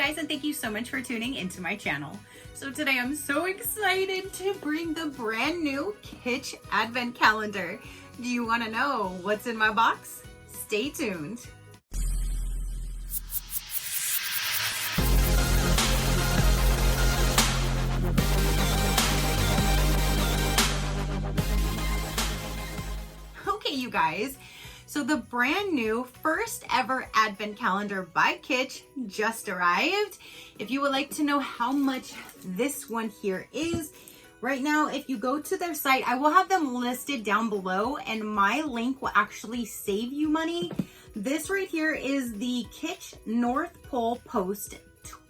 guys, and thank you so much for tuning into my channel. So today I'm so excited to bring the brand new Kitch Advent Calendar. Do you want to know what's in my box? Stay tuned. Okay, you guys. So the brand new first ever advent calendar by Kitch just arrived. If you would like to know how much this one here is, right now, if you go to their site, I will have them listed down below and my link will actually save you money. This right here is the Kitch North Pole Post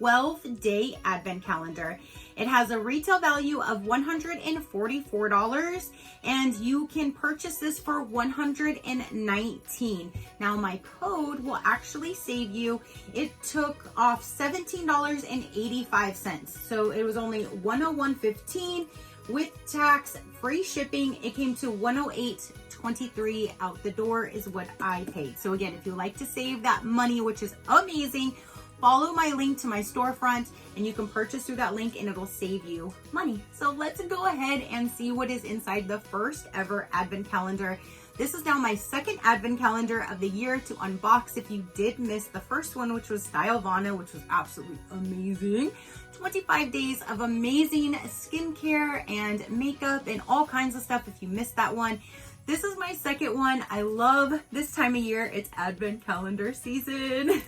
12-day advent calendar. It has a retail value of $144 and you can purchase this for $119. Now my code will actually save you. It took off $17.85. So it was only $101.15 with tax, free shipping. It came to $108.23 out the door is what I paid. So again, if you like to save that money, which is amazing, follow my link to my storefront and you can purchase through that link and it'll save you money. So let's go ahead and see what is inside the first ever advent calendar. This is now my second advent calendar of the year to unbox. If you did miss the first one, which was Style Vana, which was absolutely amazing. 25 days of amazing skincare and makeup and all kinds of stuff. If you missed that one, this is my second one. I love this time of year. It's advent calendar season.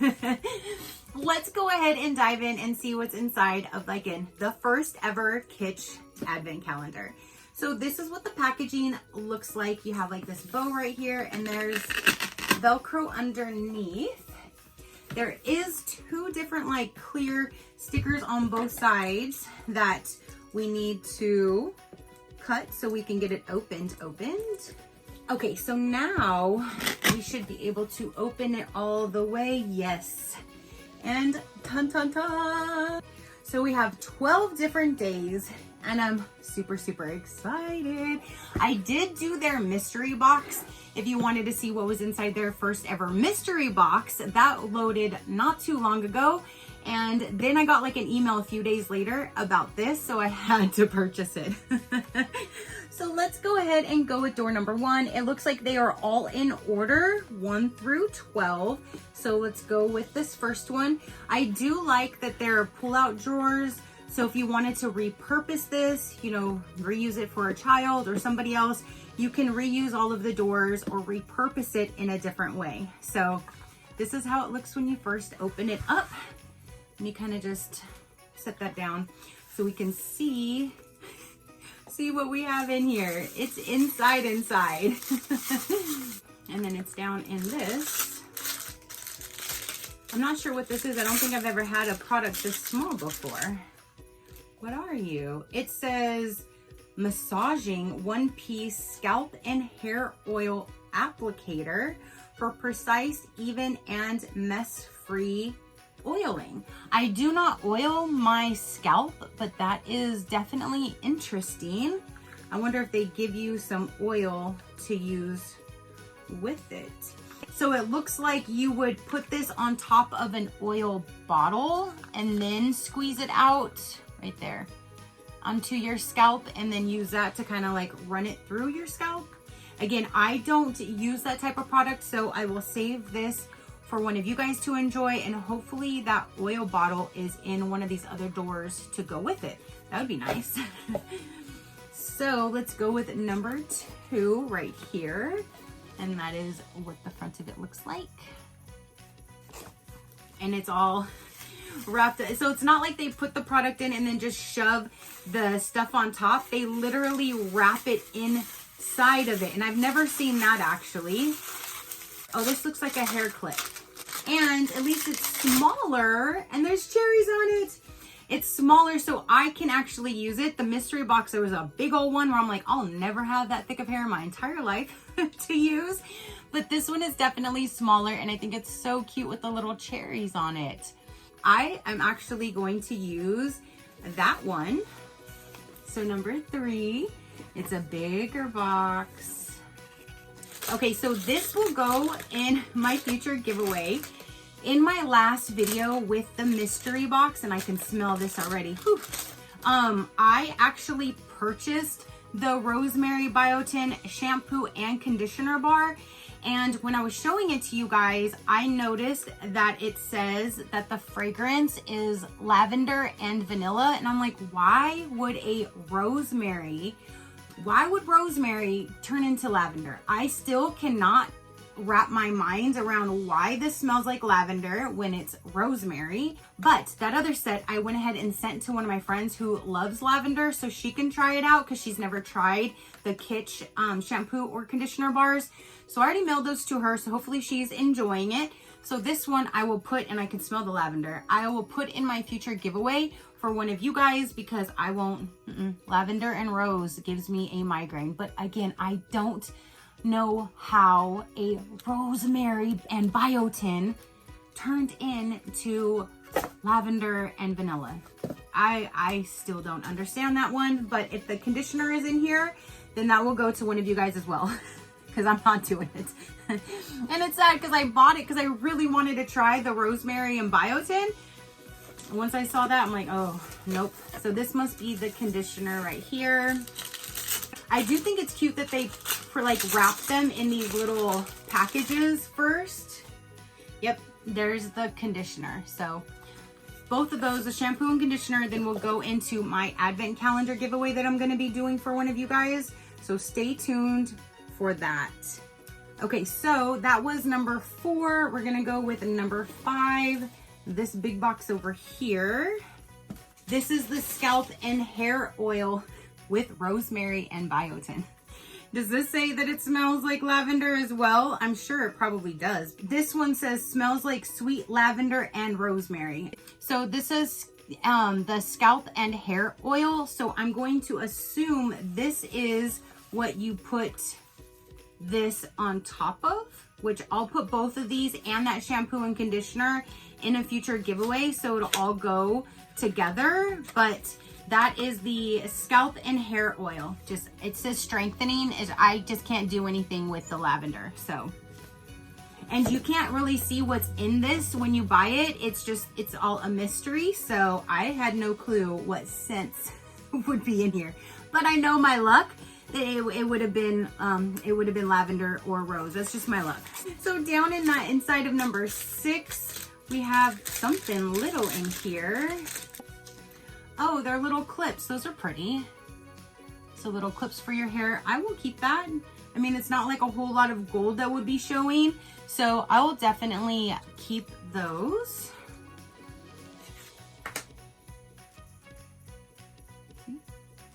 Let's go ahead and dive in and see what's inside of, again, the first ever Kitch advent calendar. So this is what the packaging looks like. You have like this bow right here and there's Velcro underneath. There is two different like clear stickers on both sides that we need to cut so we can get it opened. Okay, so now we should be able to open it all the way. Yes. And ta-ta-ta! So we have 12 different days and I'm super excited. I did do their mystery box. If you wanted to see what was inside their first ever mystery box, that loaded not too long ago. And then I got like an email a few days later about this, so I had to purchase it. So let's go ahead and go with door number 1. It looks like they are all in order, 1 through 12. So let's go with this first one. I do like that there are pull-out drawers. So if you wanted to repurpose this, you know, reuse it for a child or somebody else, you can reuse all of the doors or repurpose it in a different way. So this is how it looks when you first open it up. And you kind of just set that down so we can see what we have in here. It's inside. And then it's down in this. I'm not sure what this is. I don't think I've ever had a product this small before. What are you? It says massaging one-piece scalp and hair oil applicator for precise, even, and mess-free oiling. I do not oil my scalp, but that is definitely interesting. I wonder if they give you some oil to use with it. So it looks like you would put this on top of an oil bottle and then squeeze it out right there onto your scalp and then use that to kind of like run it through your scalp. Again, I don't use that type of product, so I will save this for one of you guys to enjoy, and hopefully that oil bottle is in one of these other doors to go with it. That would be nice. So let's go with number 2 right here. And that is what the front of it looks like. And it's all wrapped up. So it's not like they put the product in and then just shove the stuff on top. They literally wrap it inside of it. And I've never seen that actually. Oh, this looks like a hair clip. And at least it's smaller and there's cherries on it. It's smaller so I can actually use it. The mystery box, there was a big old one where I'm like, I'll never have that thick of hair in my entire life to use. But this one is definitely smaller and I think it's so cute with the little cherries on it. I am actually going to use that one. So number 3, it's a bigger box. Okay, so this will go in my future giveaway. In my last video with the mystery box, and I can smell this already, whew, I actually purchased the Rosemary Biotin shampoo and conditioner bar. And when I was showing it to you guys, I noticed that it says that the fragrance is lavender and vanilla. And I'm like, why would rosemary turn into lavender? I still cannot wrap my mind around why this smells like lavender when it's rosemary. But that other set I went ahead and sent to one of my friends who loves lavender so she can try it out because she's never tried the Kitch shampoo or conditioner bars. So I already mailed those to her, so hopefully she's enjoying it. So this one I will put, and I can smell the lavender, I will put in my future giveaway for one of you guys because I won't, lavender and rose gives me a migraine. But again, I don't know how a rosemary and biotin turned into lavender and vanilla. I still don't understand that one, but if the conditioner is in here, then that will go to one of you guys as well because I'm not doing it. And it's sad because I bought it because I really wanted to try the rosemary and biotin. Once I saw that, I'm like, oh, nope. So this must be the conditioner right here. I do think it's cute that they wrap them in these little packages first. Yep, there's the conditioner. So both of those, the shampoo and conditioner, then will go into my advent calendar giveaway that I'm going to be doing for one of you guys. So stay tuned for that. Okay, so that was number 4. We're going to go with number 5. This big box over here. This is the scalp and hair oil with rosemary and biotin. Does this say that it smells like lavender as well? I'm sure it probably does. This one says smells like sweet lavender and rosemary. So this is the scalp and hair oil. So I'm going to assume this is what you put this on top of, which I'll put both of these and that shampoo and conditioner in a future giveaway. So it'll all go together, but that is the scalp and hair oil. Just, it says strengthening. I just can't do anything with the lavender. So, and you can't really see what's in this when you buy it. It's all a mystery. So I had no clue what scents would be in here, but I know my luck that it would have been lavender or rose. That's just my luck. So down in that inside of number 6, we have something little in here. Oh, they're little clips. Those are pretty. So little clips for your hair. I will keep that. I mean, it's not like a whole lot of gold that would be showing. So I will definitely keep those.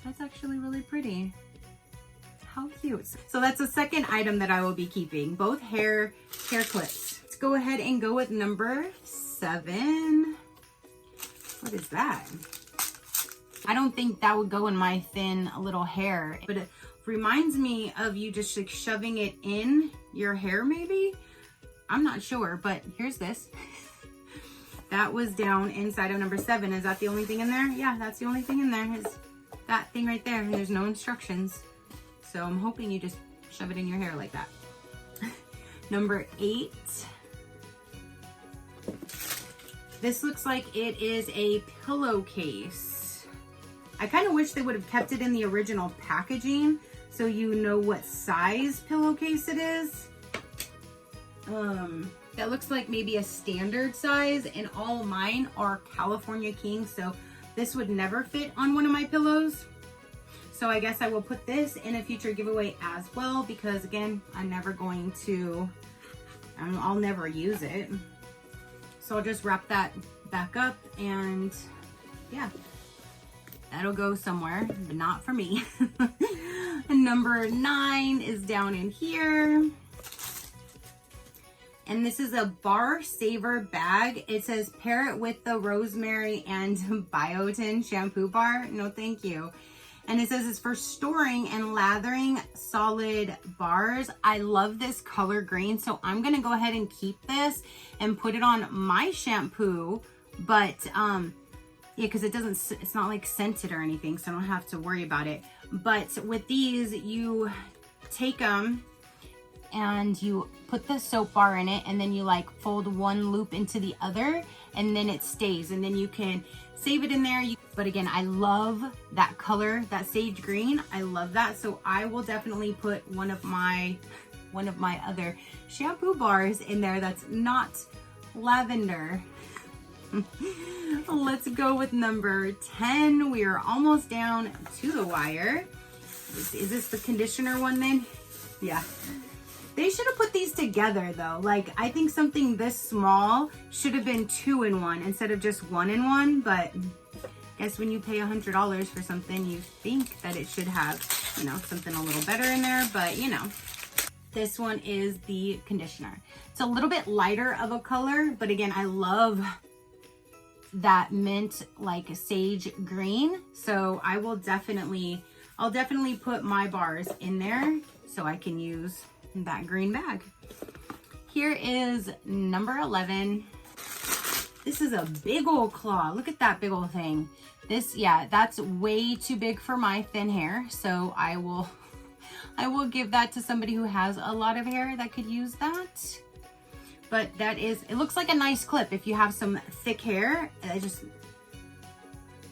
That's actually really pretty. How cute. So that's the second item that I will be keeping. Both hair clips. Let's go ahead and go with number 7. What is that? I don't think that would go in my thin little hair, but it reminds me of you just like shoving it in your hair maybe. I'm not sure, but here's this. That was down inside of number 7. Is that the only thing in there? Yeah, that's the only thing in there is that thing right there. And there's no instructions. So I'm hoping you just shove it in your hair like that. Number 8. This looks like it is a pillowcase. I kind of wish they would have kept it in the original packaging so you know what size pillowcase it is. That looks like maybe a standard size, and all mine are California King, so this would never fit on one of my pillows. So I guess I will put this in a future giveaway as well because again, I'll never use it. So I'll just wrap that back up and yeah. That'll go somewhere, but not for me. And number 9 is down in here. And this is a bar saver bag. It says pair it with the rosemary and biotin shampoo bar. No, thank you. And it says it's for storing and lathering solid bars. I love this color green, so I'm gonna go ahead and keep this and put it on my shampoo. But yeah, because it's not like scented or anything, so I don't have to worry about it. But with these, you take them and you put the soap bar in it, and then you like fold one loop into the other, and then it stays, and then you can save it in there. But again, I love that color, that sage green. I love that. So I will definitely put one of my other shampoo bars in there that's not lavender. Let's go with number 10. We are almost down to the wire. Is this the conditioner one then? Yeah. They should have put these together though. Like, I think something this small should have been 2-in-1 instead of just 1-in-1, but I guess when you pay $100 for something, you think that it should have, you know, something a little better in there, but you know. This one is the conditioner. It's a little bit lighter of a color, but again, I love that mint like sage green. So I'll definitely put my bars in there so I can use that green bag. Here is number 11. This is a big old claw. Look at that big old thing. This, yeah, that's way too big for my thin hair. So I will give that to somebody who has a lot of hair that could use that. But that is, it looks like a nice clip if you have some thick hair.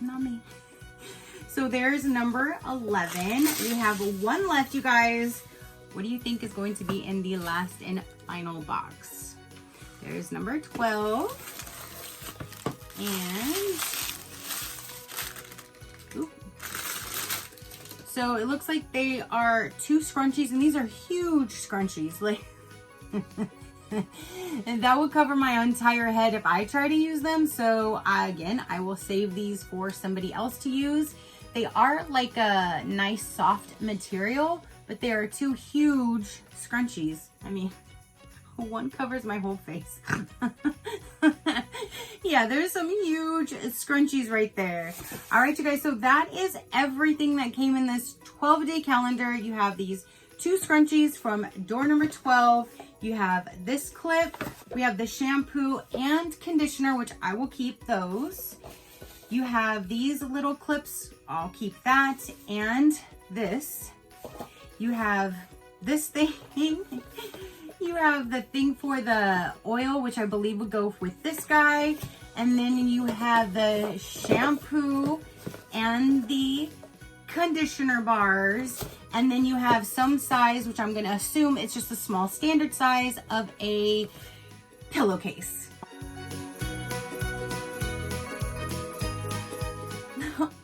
Not me. So there's number 11. We have one left, you guys. What do you think is going to be in the last and final box? There's number 12. And, ooh. So it looks like they are 2 scrunchies, and these are huge scrunchies. Like, and that would cover my entire head if I try to use them. So again, I will save these for somebody else to use. They are like a nice soft material, but they are 2 huge scrunchies. I mean, one covers my whole face. Yeah, there's some huge scrunchies right there. All right, you guys, so that is everything that came in this 12-day calendar. You have these 2 scrunchies from door number 12. You have this clip. We have the shampoo and conditioner, which I will keep those. You have these little clips. I'll keep that. And this. You have this thing. You have the thing for the oil, which I believe would go with this guy. And then you have the shampoo and the conditioner bars. And then you have some size, which I'm going to assume it's just a small standard size of a pillowcase.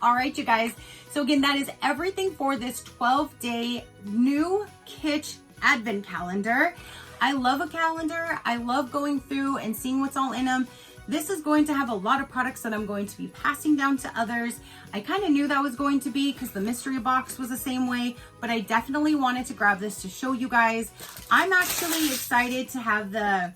All right, you guys. So again, that is everything for this 12-day new Kitch advent calendar. I love a calendar. I love going through and seeing what's all in them. This is going to have a lot of products that I'm going to be passing down to others. I kind of knew that was going to be because the mystery box was the same way, but I definitely wanted to grab this to show you guys. I'm actually excited to have the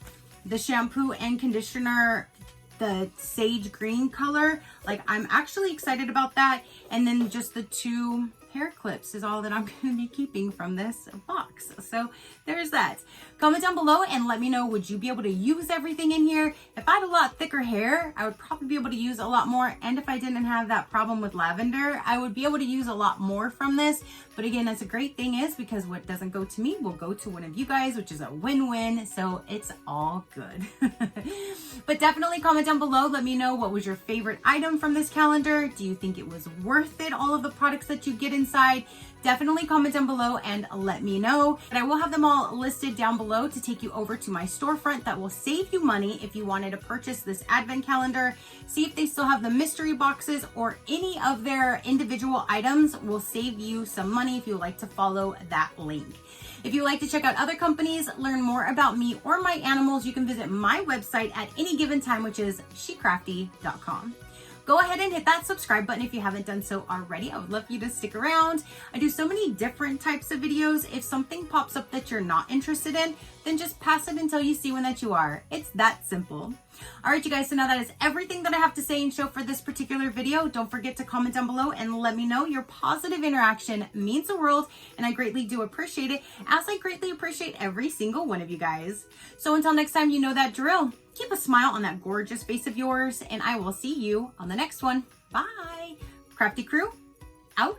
shampoo and conditioner, the sage green color. Like, I'm actually excited about that. And then just the 2 hair clips is all that I'm going to be keeping from this box. So there's that. Comment down below and let me know, would you be able to use everything in here? If I had a lot thicker hair, I would probably be able to use a lot more. And if I didn't have that problem with lavender, I would be able to use a lot more from this. But again, that's a great thing is because what doesn't go to me will go to one of you guys, which is a win-win. So it's all good. But definitely comment down below. Let me know, what was your favorite item from this calendar? Do you think it was worth it, all of the products that you get inside? Definitely comment down below and let me know. And I will have them all listed down below to take you over to my storefront that will save you money if you wanted to purchase this advent calendar. See if they still have the mystery boxes or any of their individual items will save you some money if you like to follow that link. If you like to check out other companies, learn more about me or my animals, you can visit my website at any given time, which is SheCrafty.com. Go ahead and hit that subscribe button if you haven't done so already. I would love for you to stick around. I do so many different types of videos. If something pops up that you're not interested in, then just pass it until you see one that you are. It's that simple. All right, you guys, so now that is everything that I have to say and show for this particular video. Don't forget to comment down below and let me know. Your positive interaction means the world, and I greatly do appreciate it, as I greatly appreciate every single one of you guys. So until next time, you know that drill. Keep a smile on that gorgeous face of yours, and I will see you on the next one. Bye. Crafty crew, out.